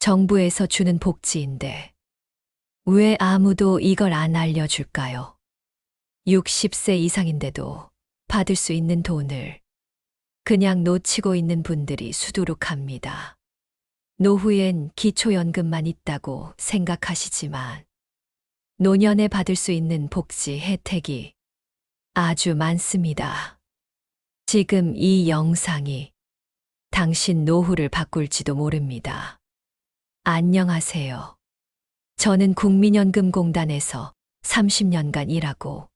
정부에서 주는 복지인데 왜 아무도 이걸 안 알려줄까요? 60세 이상인데도 받을 수 있는 돈을 그냥 놓치고 있는 분들이 수두룩합니다. 노후엔 기초연금만 있다고 생각하시지만 노년에 받을 수 있는 복지 혜택이 아주 많습니다. 지금 이 영상이 당신 노후를 바꿀지도 모릅니다. 안녕하세요. 저는 국민연금공단에서 30년간 일하고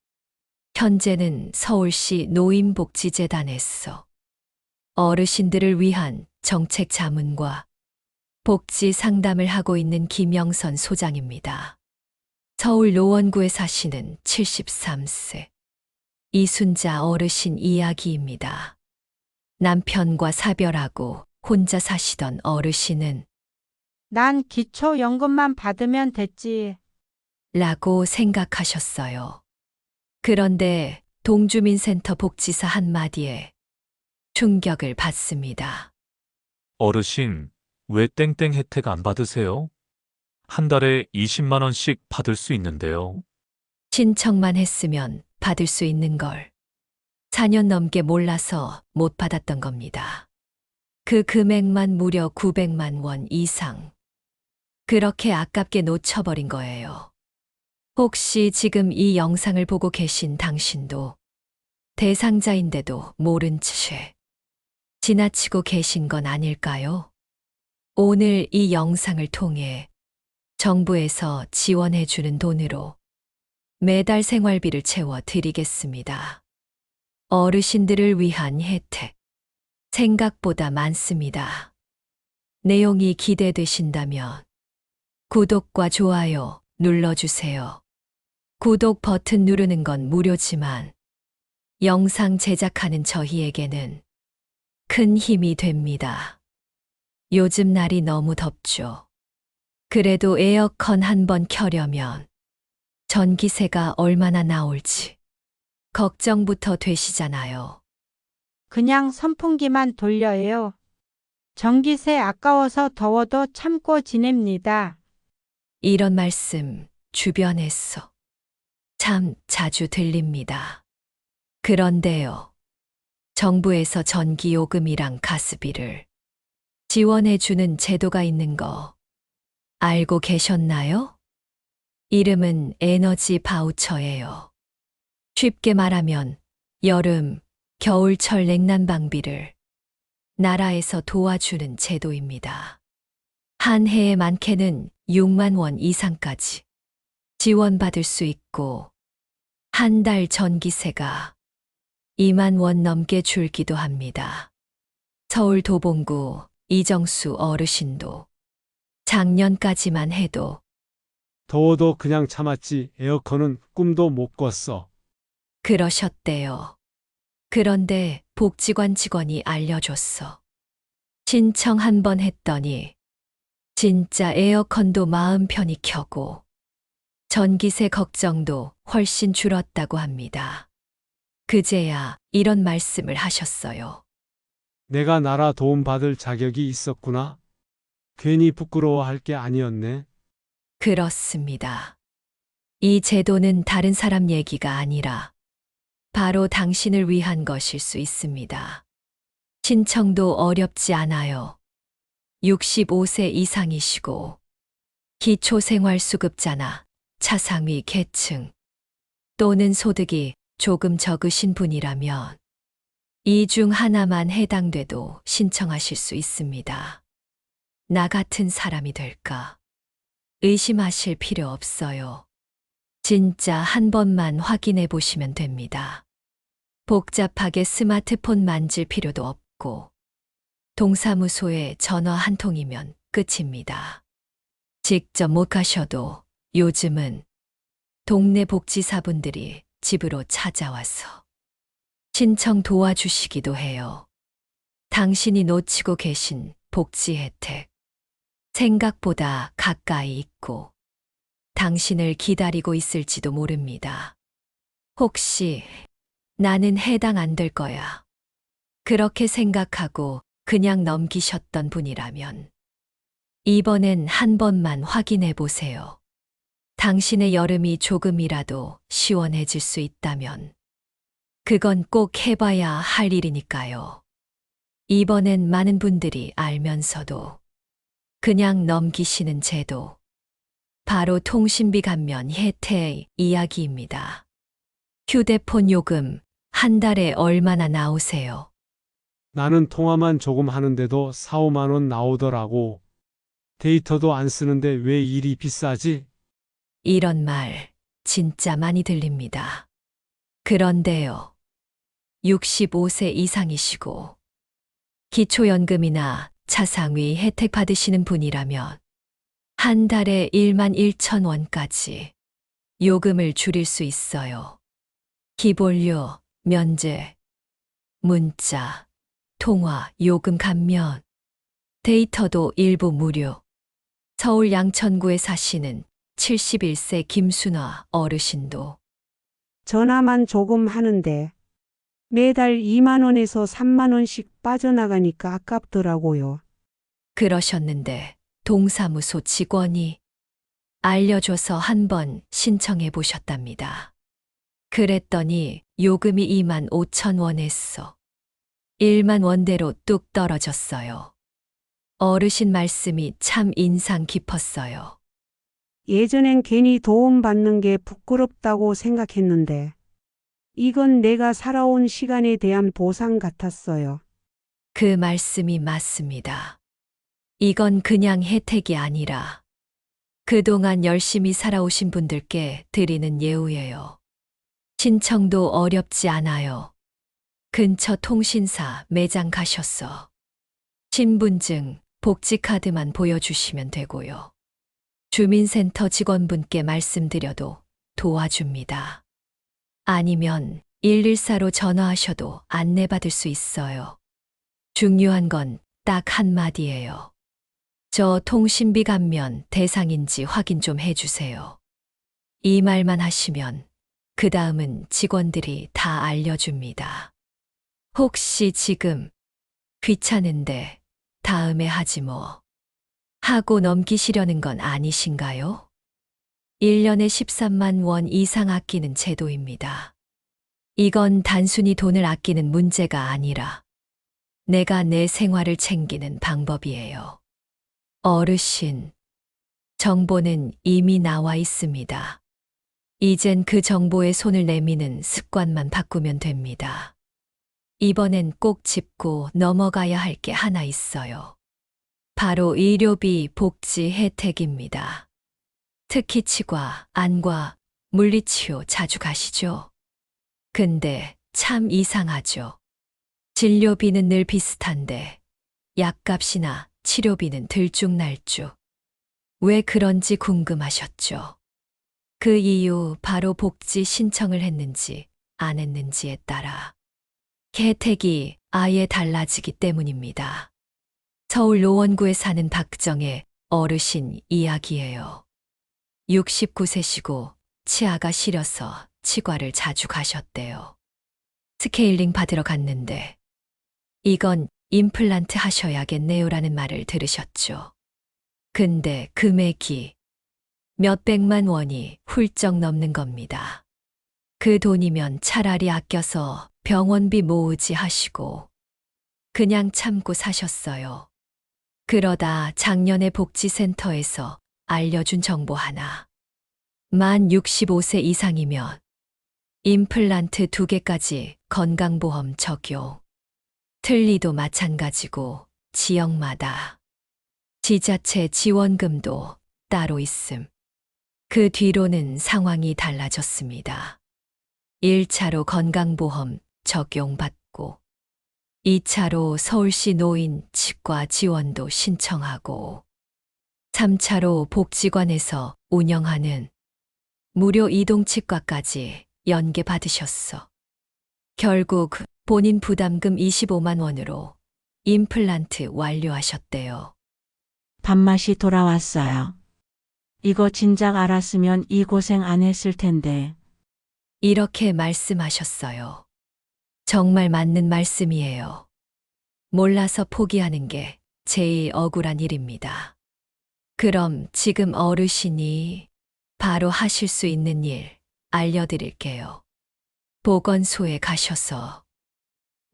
현재는 서울시 노인복지재단에서 어르신들을 위한 정책 자문과 복지 상담을 하고 있는 김영선 소장입니다. 서울 노원구에 사시는 73세 이순자 어르신 이야기입니다. 남편과 사별하고 혼자 사시던 어르신은 난 기초연금만 받으면 됐지. 라고 생각하셨어요. 그런데 동주민센터 복지사 한마디에 충격을 받습니다. 어르신, 왜 땡땡 혜택 안 받으세요? 한 달에 20만 원씩 받을 수 있는데요. 신청만 했으면 받을 수 있는 걸 4년 넘게 몰라서 못 받았던 겁니다. 그 금액만 무려 900만 원 이상. 그렇게 아깝게 놓쳐버린 거예요. 혹시 지금 이 영상을 보고 계신 당신도 대상자인데도 모른 채 지나치고 계신 건 아닐까요? 오늘 이 영상을 통해 정부에서 지원해주는 돈으로 매달 생활비를 채워 드리겠습니다. 어르신들을 위한 혜택. 생각보다 많습니다. 내용이 기대되신다면 구독과 좋아요 눌러주세요. 구독 버튼 누르는 건 무료지만 영상 제작하는 저희에게는 큰 힘이 됩니다. 요즘 날이 너무 덥죠. 그래도 에어컨 한번 켜려면 전기세가 얼마나 나올지 걱정부터 되시잖아요. 그냥 선풍기만 돌려요. 전기세 아까워서 더워도 참고 지냅니다. 이런 말씀 주변에서 참 자주 들립니다. 그런데요. 정부에서 전기요금이랑 가스비를 지원해주는 제도가 있는 거 알고 계셨나요? 이름은 에너지 바우처예요. 쉽게 말하면 여름, 겨울철 냉난방비를 나라에서 도와주는 제도입니다. 한 해에 많게는 6만 원 이상까지 지원받을 수 있고 한 달 전기세가 2만 원 넘게 줄기도 합니다. 서울 도봉구 이정수 어르신도 작년까지만 해도 더워도 그냥 참았지 에어컨은 꿈도 못 꿨어. 그러셨대요. 그런데 복지관 직원이 알려줬어. 신청 한 번 했더니 진짜 에어컨도 마음 편히 켜고 전기세 걱정도 훨씬 줄었다고 합니다. 그제야 이런 말씀을 하셨어요. 내가 나라 도움받을 자격이 있었구나. 괜히 부끄러워할 게 아니었네. 그렇습니다. 이 제도는 다른 사람 얘기가 아니라 바로 당신을 위한 것일 수 있습니다. 신청도 어렵지 않아요. 65세 이상이시고 기초생활수급자나 차상위 계층 또는 소득이 조금 적으신 분이라면 이 중 하나만 해당돼도 신청하실 수 있습니다. 나 같은 사람이 될까? 의심하실 필요 없어요. 진짜 한 번만 확인해 보시면 됩니다. 복잡하게 스마트폰 만질 필요도 없고 동사무소에 전화 한 통이면 끝입니다. 직접 못 가셔도 요즘은 동네 복지사분들이 집으로 찾아와서 신청 도와주시기도 해요. 당신이 놓치고 계신 복지 혜택. 생각보다 가까이 있고 당신을 기다리고 있을지도 모릅니다. 혹시 나는 해당 안 될 거야. 그렇게 생각하고 그냥 넘기셨던 분이라면 이번엔 한 번만 확인해 보세요. 당신의 여름이 조금이라도 시원해질 수 있다면 그건 꼭 해봐야 할 일이니까요. 이번엔 많은 분들이 알면서도 그냥 넘기시는 제도. 바로 통신비 감면 혜택 이야기입니다. 휴대폰 요금 한 달에 얼마나 나오세요? 나는 통화만 조금 하는데도 4, 5만 원 나오더라고. 데이터도 안 쓰는데 왜 일이 비싸지? 이런 말 진짜 많이 들립니다. 그런데요. 65세 이상이시고 기초연금이나 차상위 혜택 받으시는 분이라면 한 달에 1만 1천 원까지 요금을 줄일 수 있어요. 기본료, 면제, 문자, 통화, 요금 감면, 데이터도 일부 무료. 서울 양천구에 사시는 71세 김순화 어르신도 전화만 조금 하는데 매달 2만 원에서 3만 원씩 빠져나가니까 아깝더라고요. 그러셨는데 동사무소 직원이 알려줘서 한번 신청해 보셨답니다. 그랬더니 요금이 2만 5천 원에서 1만 원대로 뚝 떨어졌어요. 어르신 말씀이 참 인상 깊었어요. 예전엔 괜히 도움받는 게 부끄럽다고 생각했는데 이건 내가 살아온 시간에 대한 보상 같았어요. 그 말씀이 맞습니다. 이건 그냥 혜택이 아니라 그동안 열심히 살아오신 분들께 드리는 예우예요. 신청도 어렵지 않아요. 근처 통신사 매장 가셔서 신분증, 복지카드만 보여주시면 되고요. 주민센터 직원분께 말씀드려도 도와줍니다. 아니면 114로 전화하셔도 안내받을 수 있어요. 중요한 건 딱 한마디예요. 저 통신비 감면 대상인지 확인 좀 해주세요. 이 말만 하시면 그 다음은 직원들이 다 알려줍니다. 혹시 지금 귀찮은데 다음에 하지 뭐 하고 넘기시려는 건 아니신가요? 1년에 13만 원 이상 아끼는 제도입니다. 이건 단순히 돈을 아끼는 문제가 아니라 내가 내 생활을 챙기는 방법이에요. 어르신, 정보는 이미 나와 있습니다. 이젠 그 정보에 손을 내미는 습관만 바꾸면 됩니다. 이번엔 꼭 짚고 넘어가야 할 게 하나 있어요. 바로 의료비 복지 혜택입니다. 특히 치과, 안과, 물리치료 자주 가시죠? 근데 참 이상하죠. 진료비는 늘 비슷한데 약값이나 치료비는 들쭉날쭉. 왜 그런지 궁금하셨죠? 그 이유 바로 복지 신청을 했는지 안 했는지에 따라 혜택이 아예 달라지기 때문입니다. 서울 노원구에 사는 박정혜 어르신 이야기예요. 69세시고 치아가 시려서 치과를 자주 가셨대요. 스케일링 받으러 갔는데 이건 임플란트 하셔야겠네요라는 말을 들으셨죠. 근데 금액이 몇백만 원이 훌쩍 넘는 겁니다. 그 돈이면 차라리 아껴서 병원비 모으지 하시고 그냥 참고 사셨어요. 그러다 작년에 복지센터에서 알려준 정보 하나. 만 65세 이상이면 임플란트 2개까지 건강보험 적용. 틀니도 마찬가지고 지역마다 지자체 지원금도 따로 있음. 그 뒤로는 상황이 달라졌습니다. 1차로 건강보험 적용받고 2차로 서울시 노인 치과 지원도 신청하고 3차로 복지관에서 운영하는 무료 이동치과까지 연계받으셨어. 결국 본인 부담금 25만 원으로 임플란트 완료하셨대요. 밥맛이 돌아왔어요. 이거 진작 알았으면 이 고생 안 했을 텐데. 이렇게 말씀하셨어요. 정말 맞는 말씀이에요. 몰라서 포기하는 게 제일 억울한 일입니다. 그럼 지금 어르신이 바로 하실 수 있는 일 알려드릴게요. 보건소에 가셔서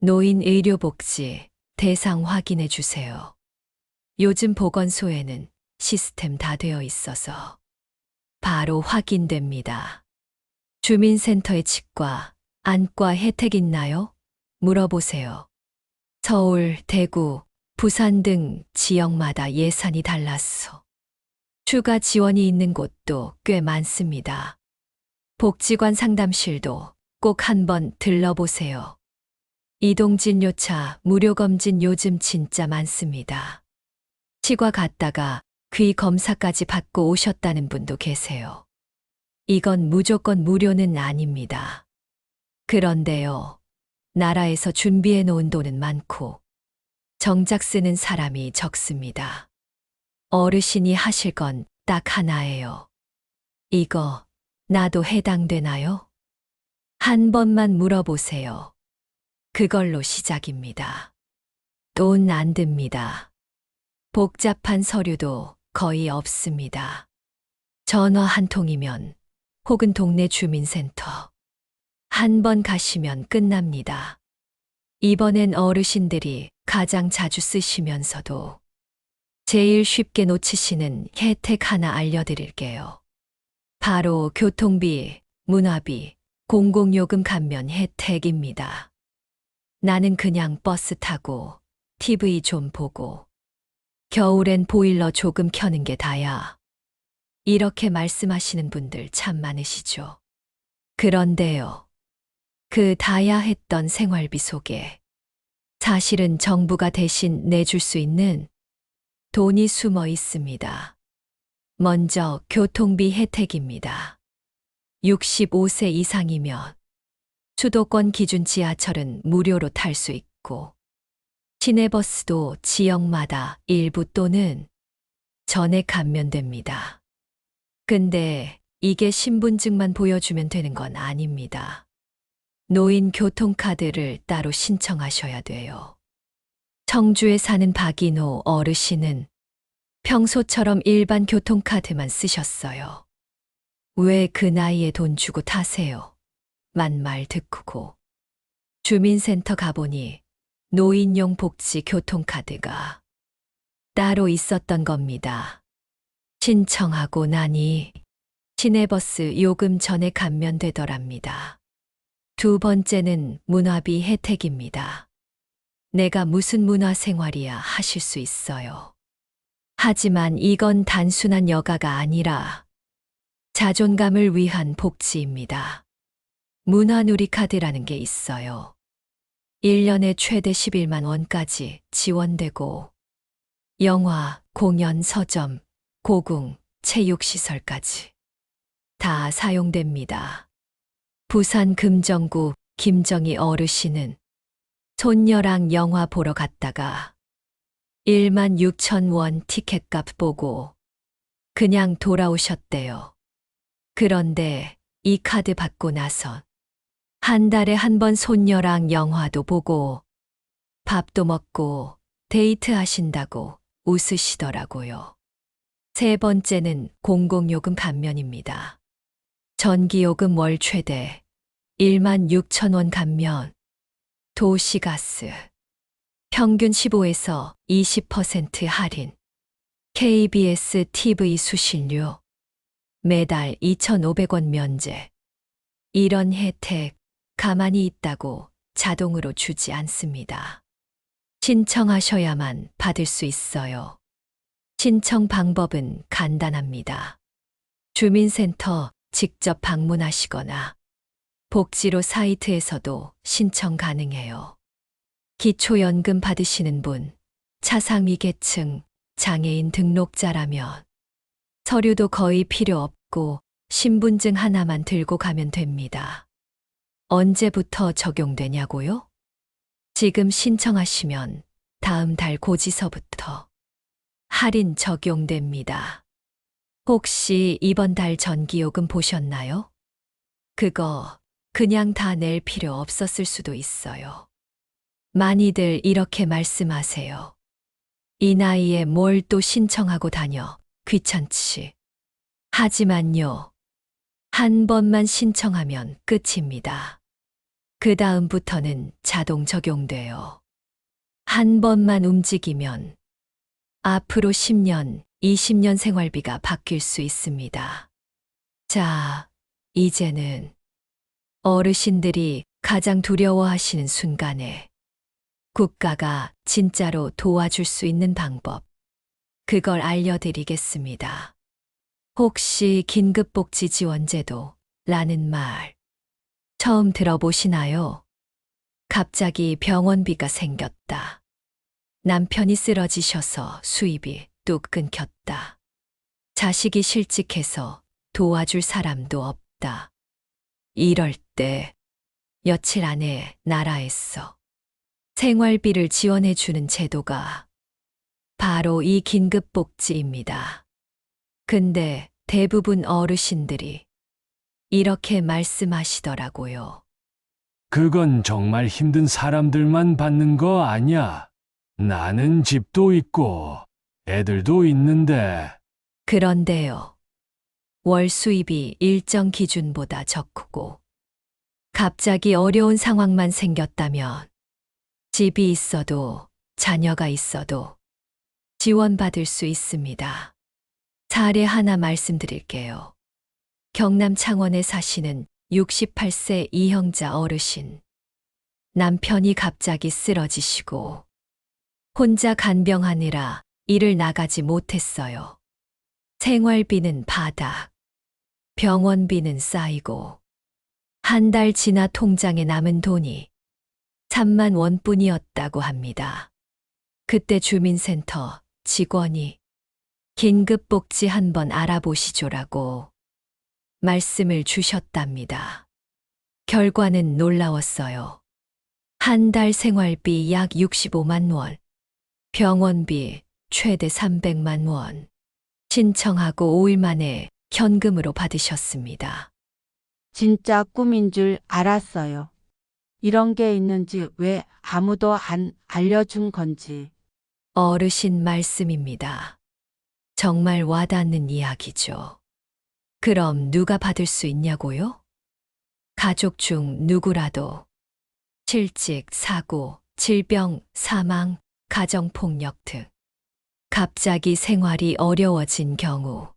노인 의료복지 대상 확인해 주세요. 요즘 보건소에는 시스템 다 되어 있어서 바로 확인됩니다. 주민센터에 치과, 안과 혜택 있나요? 물어보세요. 서울, 대구, 부산 등 지역마다 예산이 달랐어. 추가 지원이 있는 곳도 꽤 많습니다. 복지관 상담실도 꼭 한번 들러보세요. 이동진료차 무료 검진 요즘 진짜 많습니다. 치과 갔다가 귀 검사까지 받고 오셨다는 분도 계세요. 이건 무조건 무료는 아닙니다. 그런데요, 나라에서 준비해 놓은 돈은 많고 정작 쓰는 사람이 적습니다. 어르신이 하실 건 딱 하나예요. 이거 나도 해당되나요? 한 번만 물어보세요. 그걸로 시작입니다. 돈 안 듭니다. 복잡한 서류도 거의 없습니다. 전화 한 통이면 혹은 동네 주민센터 한 번 가시면 끝납니다. 이번엔 어르신들이 가장 자주 쓰시면서도 제일 쉽게 놓치시는 혜택 하나 알려드릴게요. 바로 교통비, 문화비, 공공요금 감면 혜택입니다. 나는 그냥 버스 타고 TV 좀 보고 겨울엔 보일러 조금 켜는 게 다야. 이렇게 말씀하시는 분들 참 많으시죠. 그런데요, 그 다야 했던 생활비 속에 사실은 정부가 대신 내줄 수 있는 돈이 숨어 있습니다. 먼저 교통비 혜택입니다. 65세 이상이면 수도권 기준 지하철은 무료로 탈 수 있고 시내버스도 지역마다 일부 또는 전액 감면됩니다. 근데 이게 신분증만 보여주면 되는 건 아닙니다. 노인 교통카드를 따로 신청하셔야 돼요. 청주에 사는 박인호 어르신은 평소처럼 일반 교통카드만 쓰셨어요. 왜 그 나이에 돈 주고 타세요? 만 말 듣고 주민센터 가보니 노인용 복지 교통카드가 따로 있었던 겁니다. 신청하고 나니 시내버스 요금 전에 감면되더랍니다. 두 번째는 문화비 혜택입니다. 내가 무슨 문화생활이야 하실 수 있어요. 하지만 이건 단순한 여가가 아니라 자존감을 위한 복지입니다. 문화누리카드라는 게 있어요. 1년에 최대 11만 원까지 지원되고 영화, 공연, 서점, 고궁, 체육시설까지 다 사용됩니다. 부산 금정구 김정희 어르신은 손녀랑 영화 보러 갔다가 1만 6천 원 티켓값 보고 그냥 돌아오셨대요. 그런데 이 카드 받고 나선 한 달에 한 번 손녀랑 영화도 보고 밥도 먹고 데이트하신다고 웃으시더라고요. 세 번째는 공공요금 감면입니다. 전기요금 월 최대 1만 6천 원 감면, 도시가스 평균 15에서 20% 할인, KBS TV 수신료 매달 2,500원 면제. 이런 혜택 가만히 있다고 자동으로 주지 않습니다. 신청하셔야만 받을 수 있어요. 신청 방법은 간단합니다. 주민센터 직접 방문하시거나 복지로 사이트에서도 신청 가능해요. 기초연금 받으시는 분, 차상위계층, 장애인 등록자라면 서류도 거의 필요 없고 신분증 하나만 들고 가면 됩니다. 언제부터 적용되냐고요? 지금 신청하시면 다음 달 고지서부터 할인 적용됩니다. 혹시 이번 달 전기요금 보셨나요? 그거 그냥 다 낼 필요 없었을 수도 있어요. 많이들 이렇게 말씀하세요. 이 나이에 뭘 또 신청하고 다녀. 귀찮지. 하지만요. 한 번만 신청하면 끝입니다. 그 다음부터는 자동 적용돼요. 한 번만 움직이면 앞으로 10년, 20년 생활비가 바뀔 수 있습니다. 자, 이제는 어르신들이 가장 두려워하시는 순간에 국가가 진짜로 도와줄 수 있는 방법, 그걸 알려드리겠습니다. 혹시 긴급복지지원제도 라는 말 처음 들어보시나요? 갑자기 병원비가 생겼다. 남편이 쓰러지셔서 수입이 뚝 끊겼다. 자식이 실직해서 도와줄 사람도 없다. 이럴 때 며칠 안에 나라에서 생활비를 지원해주는 제도가 바로 이 긴급복지입니다. 근데 대부분 어르신들이 이렇게 말씀하시더라고요. 그건 정말 힘든 사람들만 받는 거 아니야. 나는 집도 있고 애들도 있는데. 그런데요. 월 수입이 일정 기준보다 적고 갑자기 어려운 상황만 생겼다면 집이 있어도 자녀가 있어도 지원받을 수 있습니다. 사례 하나 말씀드릴게요. 경남 창원에 사시는 68세 이형자 어르신. 남편이 갑자기 쓰러지시고 혼자 간병하느라 일을 나가지 못했어요. 생활비는 바닥, 병원비는 쌓이고 한 달 지나 통장에 남은 돈이 3만 원뿐이었다고 합니다. 그때 주민센터 직원이 긴급복지 한번 알아보시죠라고 말씀을 주셨답니다. 결과는 놀라웠어요. 한 달 생활비 약 65만 원, 병원비 최대 300만 원. 신청하고 5일 만에 현금으로 받으셨습니다. 진짜 꿈인 줄 알았어요. 이런 게 있는지 왜 아무도 안 알려준 건지. 어르신 말씀입니다. 정말 와닿는 이야기죠. 그럼 누가 받을 수 있냐고요? 가족 중 누구라도 실직, 사고, 질병, 사망, 가정폭력 등 갑자기 생활이 어려워진 경우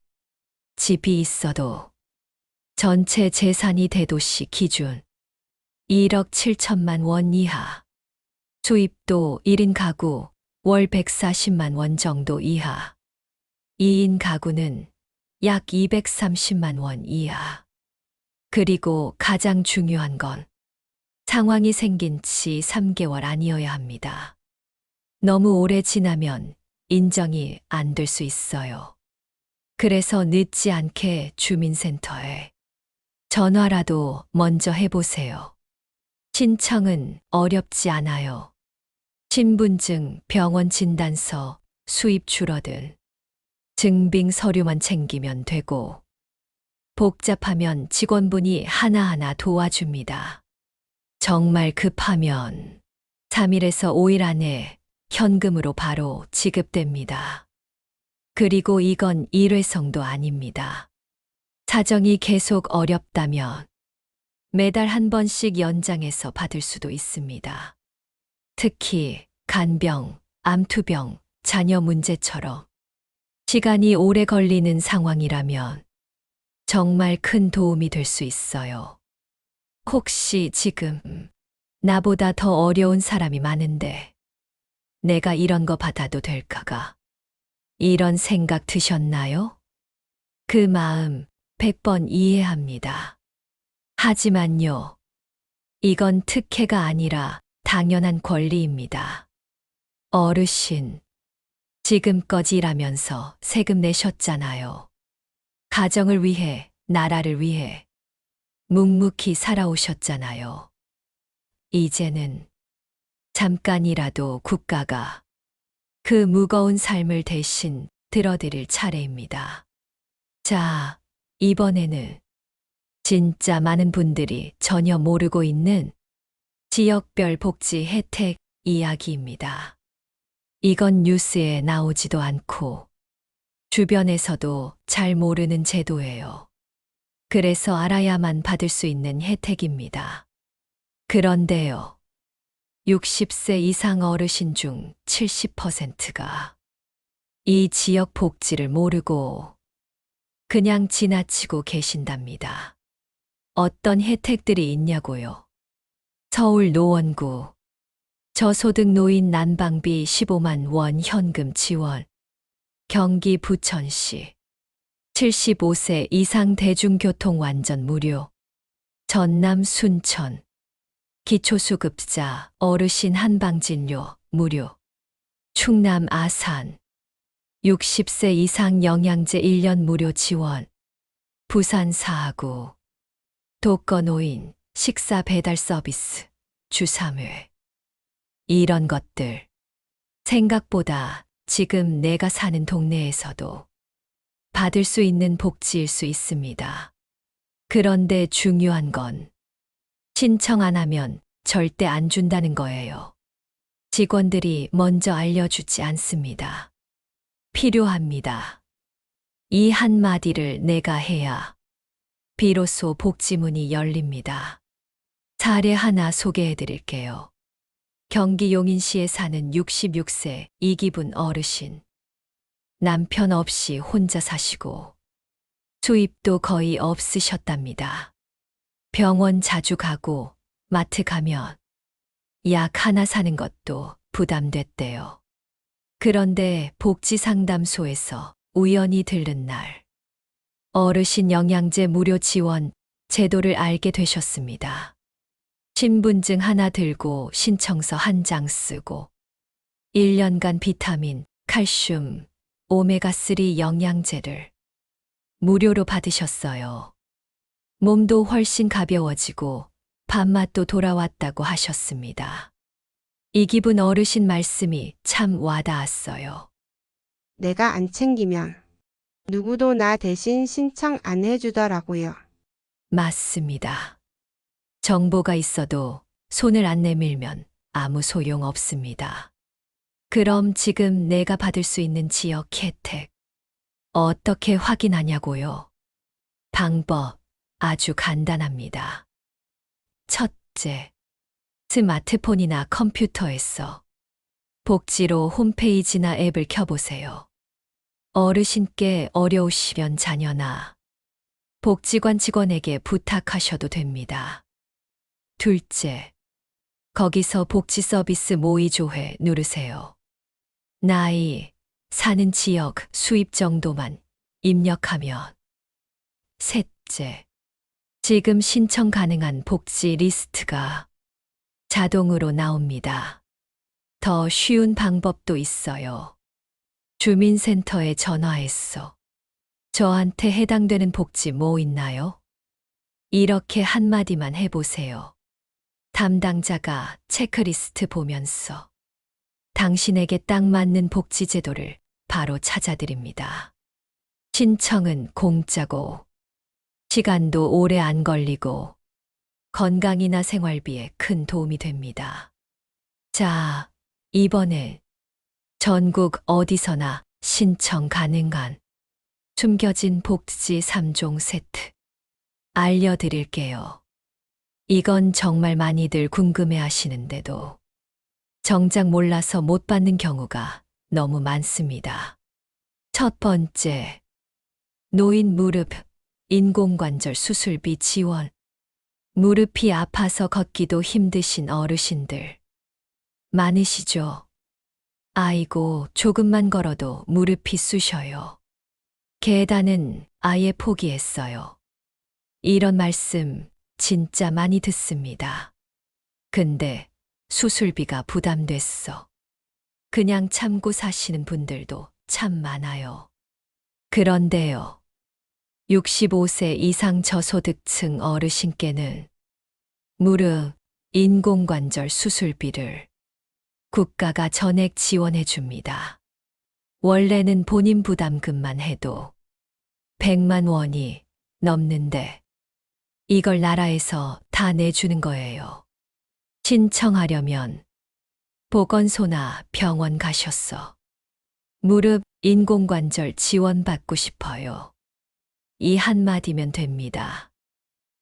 집이 있어도 전체 재산이 대도시 기준 1억 7천만 원 이하, 수입도 1인 가구 월 140만 원 정도 이하, 2인 가구는 약 230만 원 이하. 그리고 가장 중요한 건 상황이 생긴 지 3개월 아니어야 합니다. 너무 오래 지나면 인정이 안 될 수 있어요. 그래서 늦지 않게 주민센터에 전화라도 먼저 해보세요. 신청은 어렵지 않아요. 신분증, 병원 진단서, 수입 줄어든 증빙 서류만 챙기면 되고 복잡하면 직원분이 하나하나 도와줍니다. 정말 급하면 3일에서 5일 안에 현금으로 바로 지급됩니다. 그리고 이건 일회성도 아닙니다. 사정이 계속 어렵다면 매달 한 번씩 연장해서 받을 수도 있습니다. 특히 간병, 암투병, 자녀 문제처럼 시간이 오래 걸리는 상황이라면 정말 큰 도움이 될 수 있어요. 혹시 지금 나보다 더 어려운 사람이 많은데 내가 이런 거 받아도 될까가 이런 생각 드셨나요? 그 마음 100번 이해합니다. 하지만요, 이건 특혜가 아니라 당연한 권리입니다. 어르신, 지금껏 일하면서 세금 내셨잖아요. 가정을 위해, 나라를 위해 묵묵히 살아오셨잖아요. 이제는 잠깐이라도 국가가 그 무거운 삶을 대신 들어드릴 차례입니다. 자, 이번에는 진짜 많은 분들이 전혀 모르고 있는 지역별 복지 혜택 이야기입니다. 이건 뉴스에 나오지도 않고 주변에서도 잘 모르는 제도예요. 그래서 알아야만 받을 수 있는 혜택입니다. 그런데요. 60세 이상 어르신 중 70%가 이 지역 복지를 모르고 그냥 지나치고 계신답니다. 어떤 혜택들이 있냐고요? 서울 노원구 저소득 노인 난방비 15만 원 현금 지원. 경기 부천시 75세 이상 대중교통 완전 무료. 전남 순천 기초수급자 어르신 한방진료 무료. 충남 아산 60세 이상 영양제 1년 무료 지원. 부산 사구 독거노인 식사 배달 서비스 주 3회. 이런 것들 생각보다 지금 내가 사는 동네에서도 받을 수 있는 복지일 수 있습니다. 그런데 중요한 건 신청 안 하면 절대 안 준다는 거예요. 직원들이 먼저 알려주지 않습니다. 필요합니다. 이 한마디를 내가 해야 비로소 복지문이 열립니다. 사례 하나 소개해 드릴게요. 경기 용인시에 사는 66세 이기분 어르신. 남편 없이 혼자 사시고 수입도 거의 없으셨답니다. 병원 자주 가고 마트 가면 약 하나 사는 것도 부담됐대요. 그런데 복지상담소에서 우연히 들른 날 어르신 영양제 무료 지원 제도를 알게 되셨습니다. 신분증 하나 들고 신청서 한 장 쓰고 1년간 비타민, 칼슘, 오메가3 영양제를 무료로 받으셨어요. 몸도 훨씬 가벼워지고 밥맛도 돌아왔다고 하셨습니다. 이기분 어르신 말씀이 참 와닿았어요. 내가 안 챙기면 누구도 나 대신 신청 안 해주더라고요. 맞습니다. 정보가 있어도 손을 안 내밀면 아무 소용 없습니다. 그럼 지금 내가 받을 수 있는 지역 혜택 어떻게 확인하냐고요? 방법 아주 간단합니다. 첫째, 스마트폰이나 컴퓨터에서 복지로 홈페이지나 앱을 켜보세요. 어르신께 어려우시면 자녀나 복지관 직원에게 부탁하셔도 됩니다. 둘째, 거기서 복지 서비스 모의 조회 누르세요. 나이, 사는 지역, 수입 정도만 입력하면. 셋째, 지금 신청 가능한 복지 리스트가 자동으로 나옵니다. 더 쉬운 방법도 있어요. 주민센터에 전화해서 저한테 해당되는 복지 뭐 있나요? 이렇게 한마디만 해보세요. 담당자가 체크리스트 보면서 당신에게 딱 맞는 복지 제도를 바로 찾아드립니다. 신청은 공짜고 시간도 오래 안 걸리고 건강이나 생활비에 큰 도움이 됩니다. 자, 이번엔 전국 어디서나 신청 가능한 숨겨진 복지 3종 세트 알려드릴게요. 이건 정말 많이들 궁금해 하시는데도 정작 몰라서 못 받는 경우가 너무 많습니다. 첫 번째, 노인 무릎, 인공관절 수술비 지원. 무릎이 아파서 걷기도 힘드신 어르신들 많으시죠? 아이고, 조금만 걸어도 무릎이 쑤셔요. 계단은 아예 포기했어요. 이런 말씀 진짜 많이 듣습니다. 근데 수술비가 부담됐어. 그냥 참고 사시는 분들도 참 많아요. 그런데요. 65세 이상 저소득층 어르신께는 무릎, 인공관절 수술비를 국가가 전액 지원해 줍니다. 원래는 본인 부담금만 해도 100만 원이 넘는데 이걸 나라에서 다 내주는 거예요. 신청하려면 보건소나 병원 가셨어. 무릎 인공관절 지원받고 싶어요. 이 한마디면 됩니다.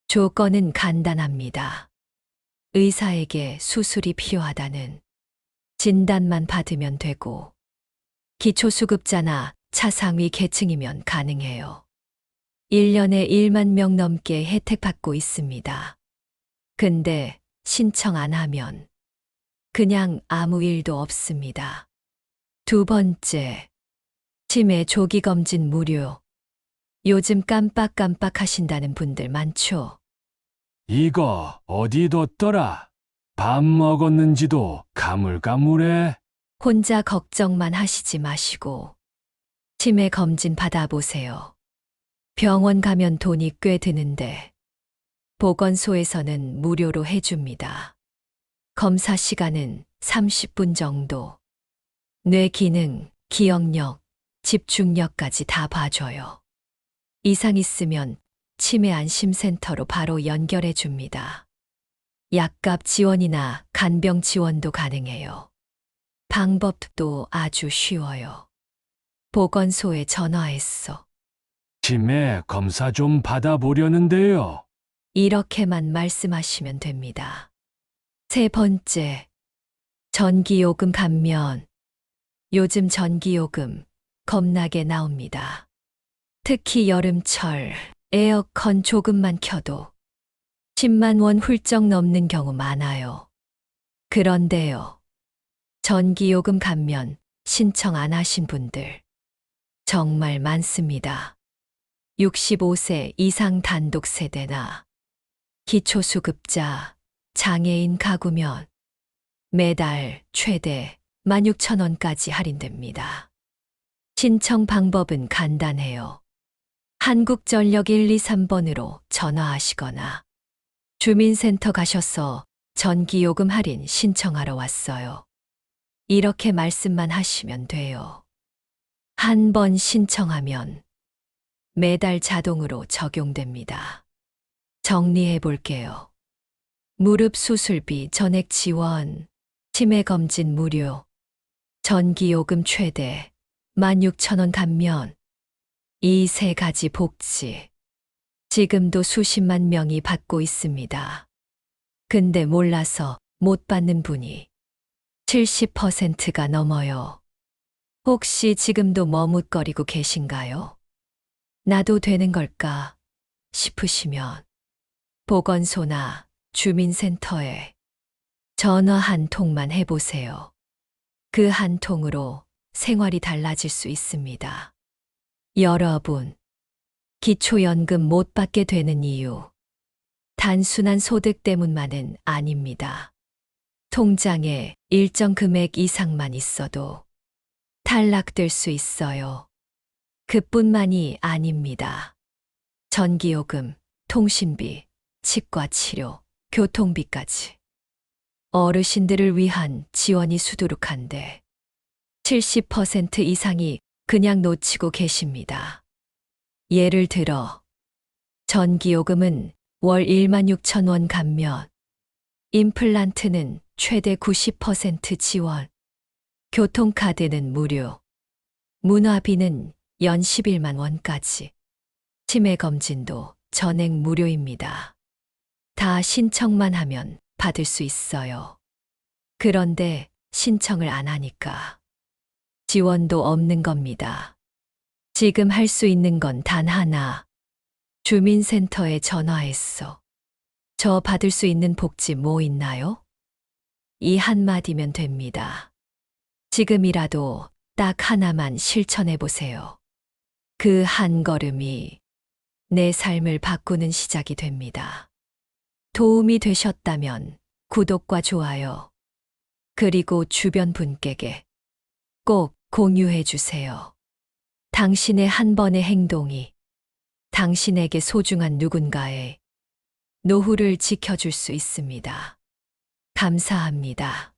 조건은 간단합니다. 의사에게 수술이 필요하다는 진단만 받으면 되고, 기초수급자나 차상위 계층이면 가능해요. 1년에 1만 명 넘게 혜택 받고 있습니다. 근데 신청 안 하면 그냥 아무 일도 없습니다. 두 번째, 치매 조기 검진 무료. 요즘 깜빡깜빡 하신다는 분들 많죠? 이거 어디 뒀더라? 밥 먹었는지도 가물가물해. 혼자 걱정만 하시지 마시고 치매 검진 받아보세요. 병원 가면 돈이 꽤 드는데 보건소에서는 무료로 해줍니다. 검사 시간은 30분 정도. 뇌 기능, 기억력, 집중력까지 다 봐줘요. 이상 있으면 치매 안심센터로 바로 연결해 줍니다. 약값 지원이나 간병 지원도 가능해요. 방법도 아주 쉬워요. 보건소에 전화했어. 치매 검사 좀 받아보려는데요. 이렇게만 말씀하시면 됩니다. 세 번째, 전기요금 감면. 요즘 전기요금 겁나게 나옵니다. 특히 여름철 에어컨 조금만 켜도 10만 원 훌쩍 넘는 경우 많아요. 그런데요, 전기요금 감면 신청 안 하신 분들 정말 많습니다. 65세 이상 단독 세대나 기초수급자, 장애인 가구면 매달 최대 16,000원까지 할인됩니다. 신청 방법은 간단해요. 한국전력 123번으로 전화하시거나 주민센터 가셔서 전기요금 할인 신청하러 왔어요. 이렇게 말씀만 하시면 돼요. 한 번 신청하면 매달 자동으로 적용됩니다. 정리해 볼게요. 무릎 수술비 전액 지원, 치매 검진 무료, 전기요금 최대 16,000원 감면, 이 세 가지 복지. 지금도 수십만 명이 받고 있습니다. 근데 몰라서 못 받는 분이 70%가 넘어요. 혹시 지금도 머뭇거리고 계신가요? 나도 되는 걸까 싶으시면 보건소나 주민센터에 전화 한 통만 해보세요. 그 한 통으로 생활이 달라질 수 있습니다. 여러분, 기초연금 못 받게 되는 이유, 단순한 소득 때문만은 아닙니다. 통장에 일정 금액 이상만 있어도 탈락될 수 있어요. 그뿐만이 아닙니다. 전기요금, 통신비, 치과 치료, 교통비까지. 어르신들을 위한 지원이 수두룩한데 70% 이상이 그냥 놓치고 계십니다. 예를 들어 전기요금은 월 16,000원 감면, 임플란트는 최대 90% 지원, 교통카드는 무료, 문화비는 연 11만 원까지, 치매 검진도 전액 무료입니다. 다 신청만 하면 받을 수 있어요. 그런데 신청을 안 하니까 지원도 없는 겁니다. 지금 할 수 있는 건 단 하나. 주민센터에 전화했어. 저 받을 수 있는 복지 뭐 있나요? 이 한마디면 됩니다. 지금이라도 딱 하나만 실천해 보세요. 그 한 걸음이 내 삶을 바꾸는 시작이 됩니다. 도움이 되셨다면 구독과 좋아요, 그리고 주변 분께게 꼭 공유해 주세요. 당신의 한 번의 행동이 당신에게 소중한 누군가의 노후를 지켜줄 수 있습니다. 감사합니다.